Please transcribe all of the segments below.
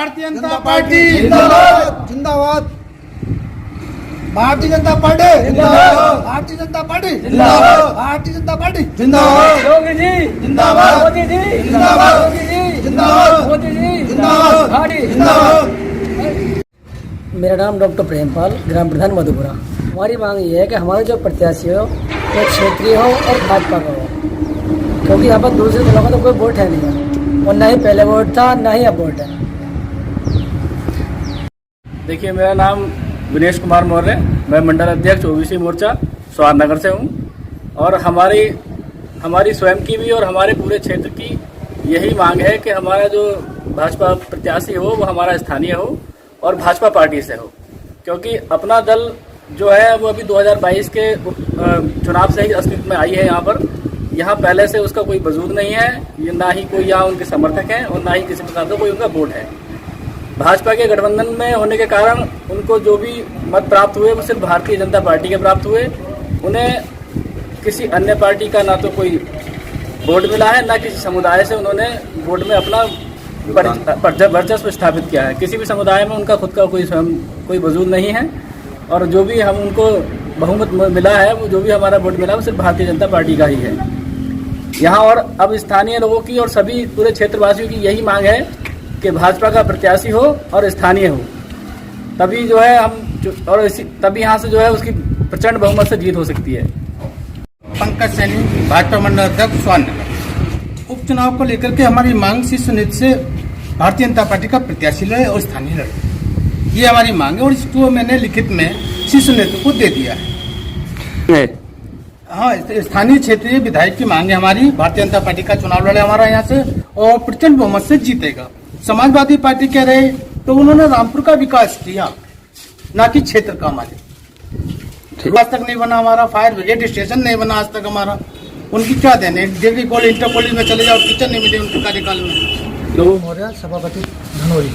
Bharatiya Janata party जिंदाबाद जिंदाबाद। Bharatiya Janata party जिंदाबाद। भारतीय जनता पार्टी जिंदाबाद। भारतीय जनता पार्टी जिंदाबाद। योगी जी जिंदाबाद। मोदी जी जिंदाबाद। योगी जी जिंदाबाद। मोदी जी जिंदाबाद। भाटी जिंदाबाद। मेरा नाम डॉक्टर प्रेमपाल, ग्राम प्रधान मधुपुरा। हमारी मांग ये है कि हमारा जो प्रत्याशी हो वो क्षेत्रीय हो और भाजपा का हो, क्योंकि यहाँ पर दूसरे दलों का तो कोई वोट है नहीं और ना ही पहले वोट था ना ही अब वोट है। देखिए, मेरा नाम विनेश कुमार मौर्य, मैं मंडल अध्यक्ष ओबीसी मोर्चा स्वारनगर से हूँ और हमारी स्वयं की भी और हमारे पूरे क्षेत्र की यही मांग है कि हमारा जो भाजपा प्रत्याशी हो वो हमारा स्थानीय हो और भाजपा पार्टी से हो, क्योंकि अपना दल जो है वो अभी 2022 के चुनाव से ही अस्तित्व में आई है। यहाँ पहले से उसका कोई वजूद नहीं है, ये ना ही कोई यहाँ उनके समर्थक हैं और ना ही किसी प्रकार का कोई उनका वोट है। भाजपा के गठबंधन में होने के कारण उनको जो भी मत प्राप्त हुए वो सिर्फ भारतीय जनता पार्टी के प्राप्त हुए। उन्हें किसी अन्य पार्टी का ना तो कोई वोट मिला है, ना किसी समुदाय से उन्होंने वोट में अपना वर्चस्व स्थापित किया है। किसी भी समुदाय में उनका खुद का कोई वजूद नहीं है और जो भी हम उनको बहुमत मिला है, वो जो भी हमारा वोट मिला वो सिर्फ भारतीय जनता पार्टी का ही है यहाँ। और अब स्थानीय लोगों की और सभी पूरे क्षेत्रवासियों की यही मांग है कि भाजपा का प्रत्याशी हो और स्थानीय हो, तभी जो है तभी यहाँ से जो है उसकी प्रचंड बहुमत से जीत हो सकती है। पंकज सैनी, भाजपा मंडल अध्यक्ष स्वारनगर। उपचुनाव को लेकर के हमारी मांग शीर्ष नेतृत्व से भारतीय जनता पार्टी का प्रत्याशी लड़े और स्थानीय लड़े, ये हमारी मांग है और इसको मैंने लिखित में शीर्ष नेतृत्व को दे दिया है। हाँ, स्थानीय क्षेत्रीय विधायक की मांग है हमारी। भारतीय जनता पार्टी का चुनाव लड़े हमारा यहाँ से और प्रचंड बहुमत से जीतेगा। समाजवादी पार्टी कह रहे तो उन्होंने रामपुर का विकास किया, ना कि क्षेत्र का। हमारे आज तक नहीं बना हमारा फायर ब्रिगेड स्टेशन, नहीं बना आज तक हमारा। उनकी क्या देने, डिग्री कॉलेज इंटर कॉलेज में चले जाओ, टीचर नहीं मिले उनके कार्यकाल में। मौर्य, सभापति धनौरी।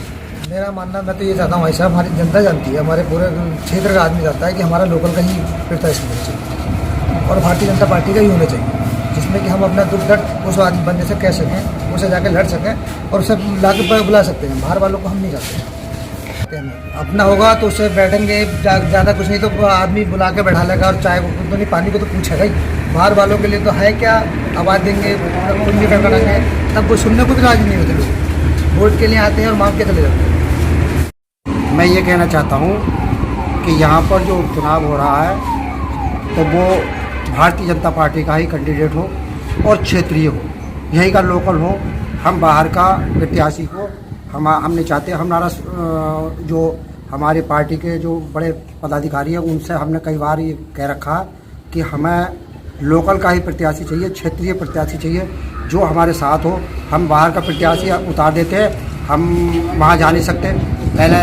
मेरा मानना, मैं तो ये चाहता हूँ भाई साहब, हमारी जनता जानती है, हमारे पूरे क्षेत्र का आदमी जानता है कि हमारा लोकल का ही प्रत्याशी होना चाहिए और भारतीय जनता पार्टी का ही होना चाहिए, जिसमें कि हम अपना दुख दर्द उस आदमी बंदे से कह सकें, उसे जाकर लड़ सकें और उसे ला के बुला सकते हैं। बाहर वालों को हम नहीं चाहते। अपना होगा तो उससे बैठेंगे, ज़्यादा कुछ नहीं तो आदमी बुला के बैठा लेगा और चाय को तो नहीं, पानी को तो पूछेगा ही। बाहर वालों के लिए तो है क्या, आवाज़ देंगे, कुंजी करेंगे, तब वो सुनने को भी राजी नहीं होते लोग। वोट के लिए आते हैं और मांग के चले जाते हैं। मैं ये कहना चाहता हूँ कि यहाँ पर जो चुनाव हो रहा है तो वो भारतीय जनता पार्टी का ही कैंडिडेट हो और क्षेत्रीय हो, यहीं का लोकल हो। हम बाहर का प्रत्याशी को हम नहीं चाहते। हमारा जो हमारे पार्टी के जो बड़े पदाधिकारी हैं उनसे हमने कई बार ये कह रखा कि हमें लोकल का ही प्रत्याशी चाहिए, क्षेत्रीय प्रत्याशी चाहिए जो हमारे साथ हो। हम बाहर का प्रत्याशी उतार देते हैं, हम वहाँ जा नहीं सकते। पहले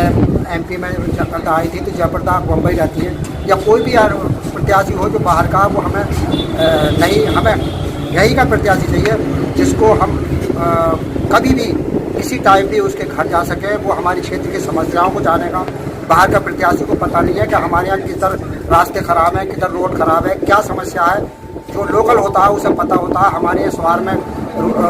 एमपी में जयप्रदा आई थी तो जयप्रदा बम्बई रहती है, या कोई भी प्रत्याशी हो जो बाहर का, वो हमें नहीं, हमें यही का प्रत्याशी चाहिए जिसको हम कभी भी किसी टाइम भी उसके घर जा सके, वो हमारी क्षेत्र की समस्याओं को जानेगा। बाहर का प्रत्याशी को पता नहीं है कि हमारे यहाँ किधर रास्ते खराब हैं, किधर रोड खराब है, क्या समस्या है। जो लोकल होता है उसे पता होता है। हमारे यहाँ स्वार में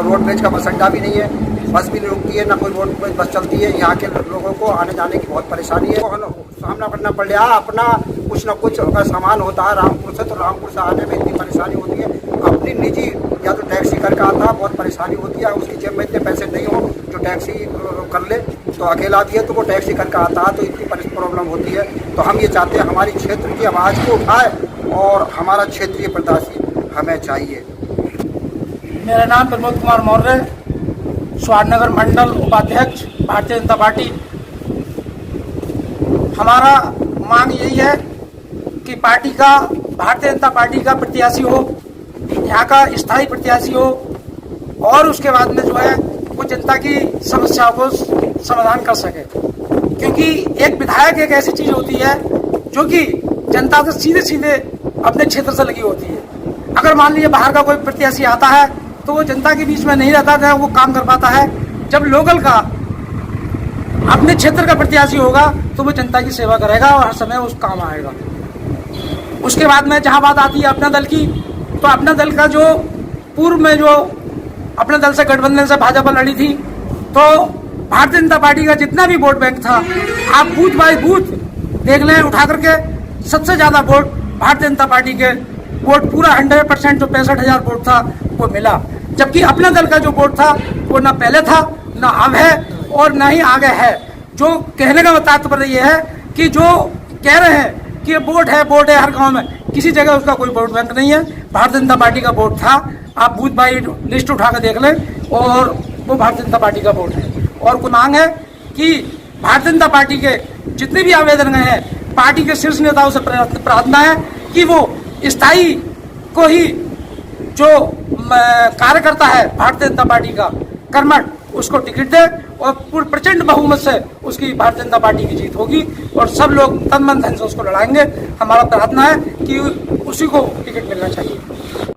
रोड ब्रिज का बस अड्डा भी नहीं है, बस भी नहीं रुकती है, ना कोई रोड बस चलती है। यहाँ के लोगों को आने जाने की बहुत परेशानी है, सामना करना पड़ रहा है। अपना कुछ न कुछ अगर सामान होता है रामपुर से, तो रामपुर से आने में इतनी परेशानी होती है। अपनी निजी या तो टैक्सी करके आता है, बहुत परेशानी होती है। उसकी जेब में इतने पैसे नहीं हो जो टैक्सी कर ले, तो अकेला भी है तो वो टैक्सी करके आता है, तो इतनी प्रॉब्लम होती है। तो हम ये चाहते हैं हमारी क्षेत्र की आवाज़ को उठाए और हमारा क्षेत्रीय प्रत्याशी हमें चाहिए। मेरा नाम प्रमोद कुमार मौर्य, स्वारनगर मंडल उपाध्यक्ष, भारतीय जनता पार्टी। हमारा मांग यही है कि भारतीय जनता पार्टी का प्रत्याशी हो, यहाँ का स्थायी प्रत्याशी हो और उसके बाद में जो है वो जनता की समस्याओं को समाधान कर सके। क्योंकि एक विधायक एक ऐसी चीज होती है जो कि जनता से सीधे सीधे अपने क्षेत्र से लगी होती है। अगर मान लीजिए बाहर का कोई प्रत्याशी आता है तो वो जनता के बीच में नहीं रहता है, वो काम कर पाता है। जब लोकल का अपने क्षेत्र का प्रत्याशी होगा तो वो जनता की सेवा करेगा और हर समय उस काम आएगा। उसके बाद में जहां बात आती है अपना दल की, तो अपना दल का जो पूर्व में जो अपने दल से गठबंधन से भाजपा लड़ी थी, तो भारतीय जनता पार्टी का जितना भी वोट बैंक था, आप बूथ बाय बूथ देख लें उठा करके, सबसे ज्यादा वोट भारतीय जनता पार्टी के वोट पूरा 100% जो 65,000 वोट था वो मिला। जबकि अपना दल का जो वोट था वो ना पहले था, ना अब है और ना ही आगे है। जो कहने का तात्पर्य ये है कि जो कह रहे हैं कि वोट है हर गांव में, किसी जगह उसका कोई वोट बैंक नहीं है। भारतीय जनता पार्टी का वोट था, आप बूथ बाई लिस्ट उठा कर देख लें और वो भारतीय जनता पार्टी का वोट है। और कोई मांग है कि भारतीय जनता पार्टी के जितने भी आवेदन गए हैं, पार्टी के शीर्ष नेताओं से प्रार्थना है कि वो स्थायी को ही जो कार्यकर्ता है भारतीय जनता पार्टी का कर्मठ, उसको टिकट दे और पूर्ण प्रचंड बहुमत से उसकी भारतीय जनता पार्टी की जीत होगी और सब लोग तन मन धन से उसको लड़ाएंगे। हमारा प्रार्थना है कि उसी को टिकट मिलना चाहिए।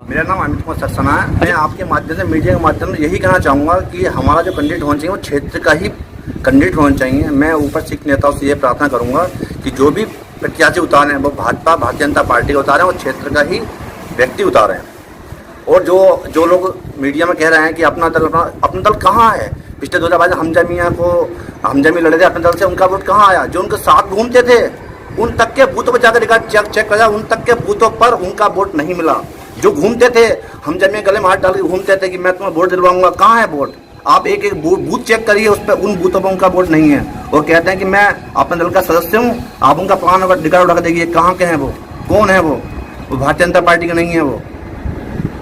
मेरा नाम अमित कुमार सक्सेना है। मैं आपके माध्यम से, मीडिया के माध्यम से यही कहना चाहूँगा कि हमारा जो कैंडिडेट होना चाहिए वो क्षेत्र का ही कैंडिडेट होना चाहिए। मैं ऊपर सिख नेताओं से ये प्रार्थना करूँगा कि जो भी प्रत्याशी उतारे हैं वो भाजपा भारतीय जनता पार्टी का उतारे हैं और क्षेत्र का ही व्यक्ति उतारे हैं। और जो लोग मीडिया में कह रहे हैं कि अपना दल कहाँ है, पिछले 2022 हमजमी लड़े थे अपने दल से, उनका वोट कहाँ आया? जो उनके साथ घूमते थे उन तक के बूथों पर जाकर चेक कर, उन तक के बूथों पर उनका वोट नहीं मिला। जो घूमते थे हमजमी गले में हाथ डाल के घूमते थे कि मैं तुम्हें वोट दिलवाऊंगा, कहाँ है वोट? आप एक बूथ चेक करिए, उस पर उन बूथों पर उनका वोट नहीं है। वो कहते हैं कि मैं अपने दल का सदस्य हूँ, आप उनका प्रमाण अगर डिक्लेयर उठा देखिए कहाँ के हैं वो, कौन है वो भारतीय जनता पार्टी के नहीं है। वो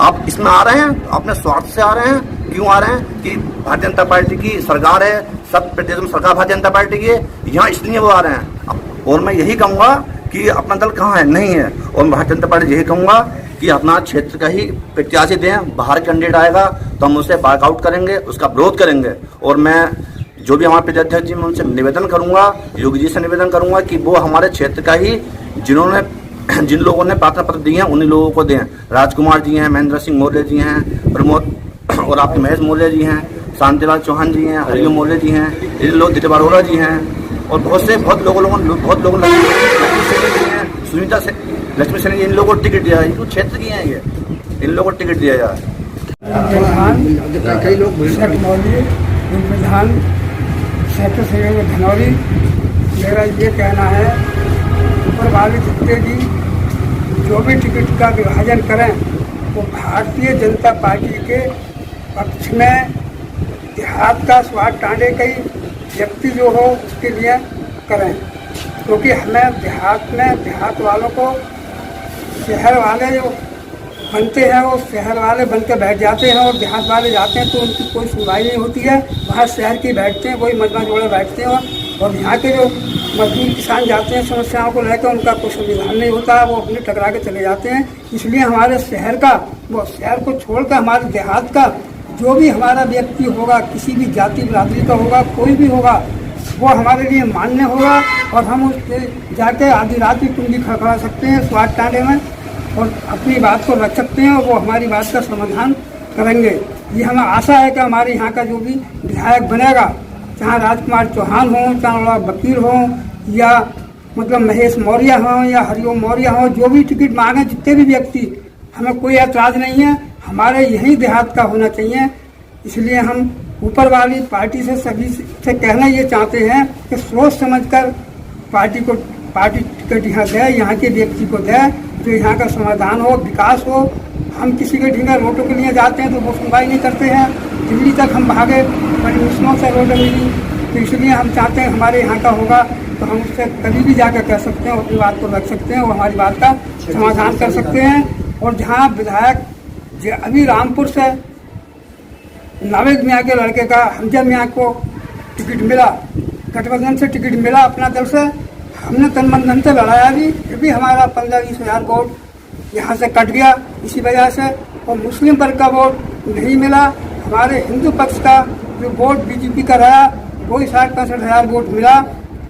आप इसमें आ रहे हैं अपने स्वार्थ से आ रहे हैं। क्यों आ रहे हैं? कि भारतीय जनता पार्टी की सरकार है, सब प्रदेश में सरकार भारतीय जनता पार्टी की है, यहाँ इसलिए वो आ रहे हैं। और मैं यही कहूँगा कि अपना दल कहाँ है, नहीं है। और भारतीय जनता पार्टी यही कहूँगा कि अपना क्षेत्र का ही प्रत्याशी दें। बाहर कैंडिडेट आएगा तो हम उसे बैकआउट करेंगे, उसका विरोध करेंगे। और मैं जो भी हमारे प्रदेशाध्यक्ष जी, मैं उनसे निवेदन करूँगा, योगी जी से निवेदन करूँगा कि वो हमारे क्षेत्र का ही जिन लोगों ने प्रार्थना पत्र दिए हैं उन्हीं लोगों को दें। राजकुमार जी हैं, महेंद्र सिंह मौर्य जी हैं, प्रमोद और आपके महेश मौर्य जी हैं, शांतिलाल चौहान जी हैं, हरिओम मौर्य जी हैं, इन लोग दिलीप अरोड़ा जी हैं और बहुत लोगों ने सुनीता से लक्ष्मी सेन, इन लोगों को टिकट दिया है। इनको क्षेत्र की हैं ये, इन लोगों को टिकट दिया जाए। कई लोग प्रधान सेक्टर सहयोग धनौरी, मेरा ये कहना है ऊपर वाले जितने भी जो भी टिकट का विभाजन करें वो भारतीय जनता पार्टी के पक्ष में देहात का स्वाद टांडे कई व्यक्ति जो हो उसके लिए करें। क्योंकि हमें देहात वालों को शहर वाले जो बनते हैं वो शहर वाले बन के बैठ जाते हैं और देहात वाले जाते हैं तो उनकी कोई सुनवाई नहीं होती है। वहाँ शहर के बैठते हैं, वही मजमा जोड़े बैठते हैं और यहाँ के जो मजदूर किसान जाते हैं समस्याओं को लेकर उनका कोई संविधान नहीं होता है, वो अपने टकरा के चले जाते हैं। इसलिए हमारे शहर को छोड़कर हमारे देहात का जो भी हमारा व्यक्ति होगा, किसी भी जाति बिरादरी का होगा, कोई भी होगा, वो हमारे लिए मान्य होगा और हम उसके जाके आधी रात भी कुंडी खड़खड़ा सकते हैं स्वाद टांडे में और अपनी बात को रख सकते हैं और वो हमारी बात का समाधान करेंगे। ये हमें आशा है कि हमारे यहाँ का जो भी विधायक बनेगा, चाहे राजकुमार चौहान हो, चाहे वकील हो या मतलब महेश मौर्य हो या हरिओम मौर्य हो, जो भी टिकट मांगे जितने भी व्यक्ति, हमें कोई ऐतराज़ नहीं है, हमारे यही देहात का होना चाहिए। इसलिए हम ऊपर वाली पार्टी से सभी से कहना ये चाहते हैं कि सोच समझकर पार्टी टिकट यहाँ दे, यहाँ के व्यक्ति को दे जो यहाँ का समाधान हो, विकास हो। हम किसी के ढींगा रोटों के लिए जाते हैं तो वो सुनवाई नहीं करते हैं। दिल्ली तक हम भागे, बड़ी मुश्किलों से रोड मिली, तो इसलिए हम चाहते हैं हमारे यहाँ का होगा तो हम उससे कभी भी जाकर कह सकते हैं, अपनी बात को रख सकते हैं, वो हमारी बात का समाधान कर सकते हैं। और जहाँ विधायक अभी रामपुर से नावेद मियाँ के लड़के का हमजा मियाँ को टिकट मिला, गठबंधन से टिकट मिला अपना दल से, हमने तन मन धन से लड़ाया भी, फिर भी हमारा 15-20 हज़ार वोट यहाँ से कट गया इसी वजह से। और मुस्लिम वर्ग का वोट नहीं मिला, हमारे हिंदू पक्ष का जो वोट बीजेपी का रहा वही 60-65 हज़ार वोट मिला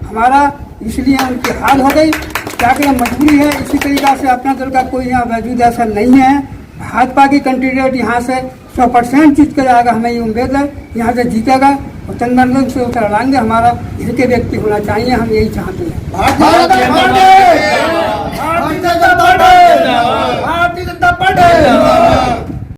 हमारा, इसलिए उनकी हार हो गई। क्या करें, मजबूरी है। इसी तरीक़ा से अपना दल का कोई यहाँ वजूद ऐसा नहीं है। भाजपा की कैंडिडेट यहाँ से 100% जीत कर जाएगा, हमें ये उम्मीद है यहाँ से जीतेगा और तनमन से उतर लाएंगे। हमारा यही के व्यक्ति होना चाहिए, हम यही चाहते हैं। भारतीय जनता पार्टी